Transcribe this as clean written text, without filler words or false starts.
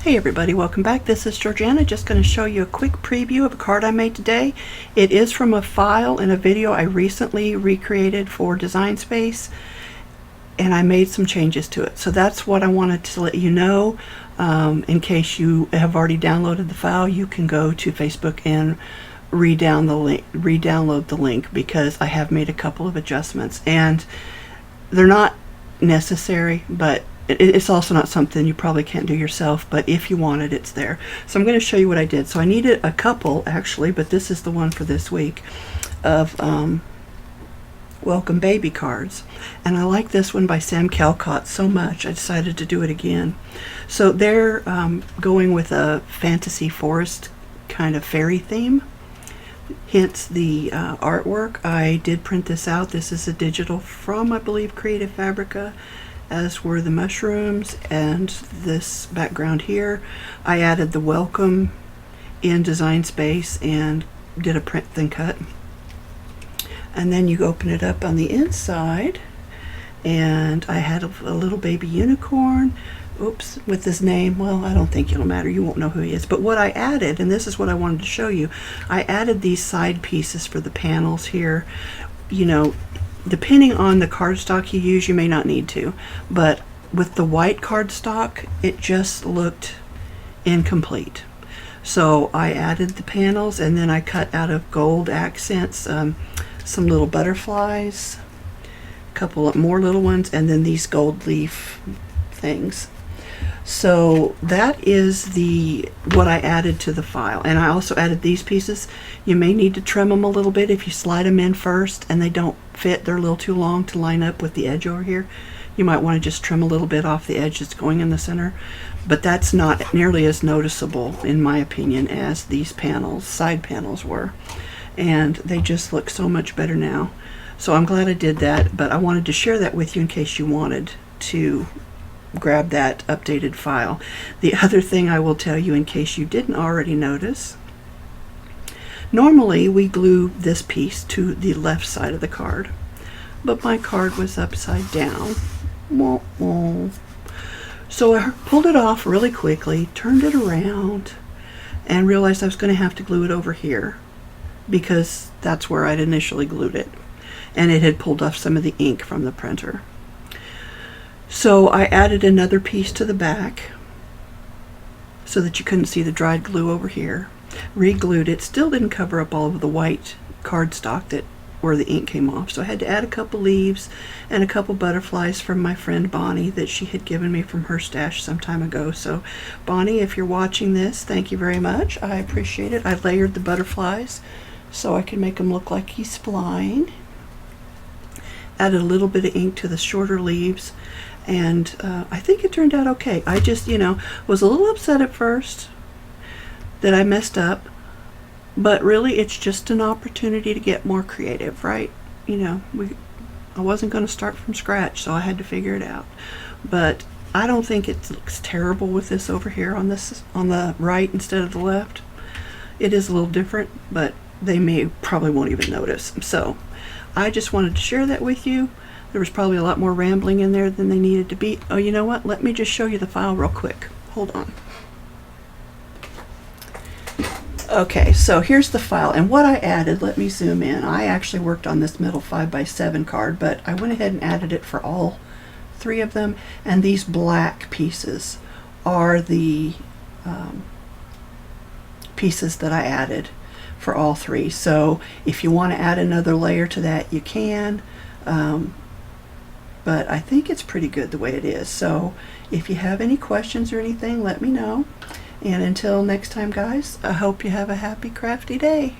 Hey everybody, welcome back. This is Georgiana. Just going to show you a quick preview of a card I made today. It is from a file in a video I recently recreated for Design Space, and I made some changes to it. So that's what I wanted to let you know. In case you have already downloaded the file, you can go to Facebook and re-download the link, because I have made a couple of adjustments, and they're not necessary, but it's also not something you probably can't do yourself, but if you want it, it's there. So I'm going to show you what I did. So I needed a couple actually, but this is the one for this week, of welcome baby cards, and I like this one by Sam Calcott so much I decided to do it again. So they're going with a fantasy forest kind of fairy theme, hence the artwork. I did print this out. This is a digital from, I believe, Creative Fabrica, as were the mushrooms, and this background here. I added the welcome in Design Space and did a print thin cut. And then you open it up on the inside, and I had a little baby unicorn, oops, with his name. Well, I don't think it'll matter, you won't know who he is. But what I added, and this is what I wanted to show you, I added these side pieces for the panels here. You know, depending on the cardstock you use, you may not need to, but with the white cardstock, it just looked incomplete. So I added the panels, and then I cut out of gold accents some little butterflies, a couple of more little ones, and then these gold leaf things. So that is what I added to the file. And I also added these pieces. You may need to trim them a little bit if you slide them in first and they don't fit, they're a little too long to line up with the edge over here. You might want to just trim a little bit off the edge that's going in the center, but that's not nearly as noticeable in my opinion as these panels, side panels were, and they just look so much better now. So I'm glad I did that, but I wanted to share that with you in case you wanted to grab that updated file. The other thing I will tell you, in case you didn't already notice, normally we glue this piece to the left side of the card, but my card was upside down. So I pulled it off really quickly, turned it around, and realized I was going to have to glue it over here, because that's where I'd initially glued it, and it had pulled off some of the ink from the printer. So I added another piece to the back so that you couldn't see the dried glue over here. Re-glued it. Still didn't cover up all of the white cardstock where the ink came off. So I had to add a couple leaves and a couple butterflies from my friend Bonnie that she had given me from her stash some time ago. So Bonnie, if you're watching this, thank you very much. I appreciate it. I layered the butterflies so I can make him look like he's flying. Added a little bit of ink to the shorter leaves, and I think it turned out okay. I just, was a little upset at first that I messed up, but really it's just an opportunity to get more creative, right? I wasn't going to start from scratch, so I had to figure it out. But I don't think it looks terrible with this over here on the right instead of the left. It is a little different, but they probably won't even notice. So I just wanted to share that with you. There was probably a lot more rambling in there than they needed to be. Oh, you know what? Let me just show you the file real quick. Hold on. Okay, so here's the file, and what I added, let me zoom in. I actually worked on this middle 5x7 card, but I went ahead and added it for all three of them, and these black pieces are the pieces that I added for all three. So if you want to add another layer to that, you can, but I think it's pretty good the way it is. So if you have any questions or anything, let me know. And until next time, guys, I hope you have a happy crafty day.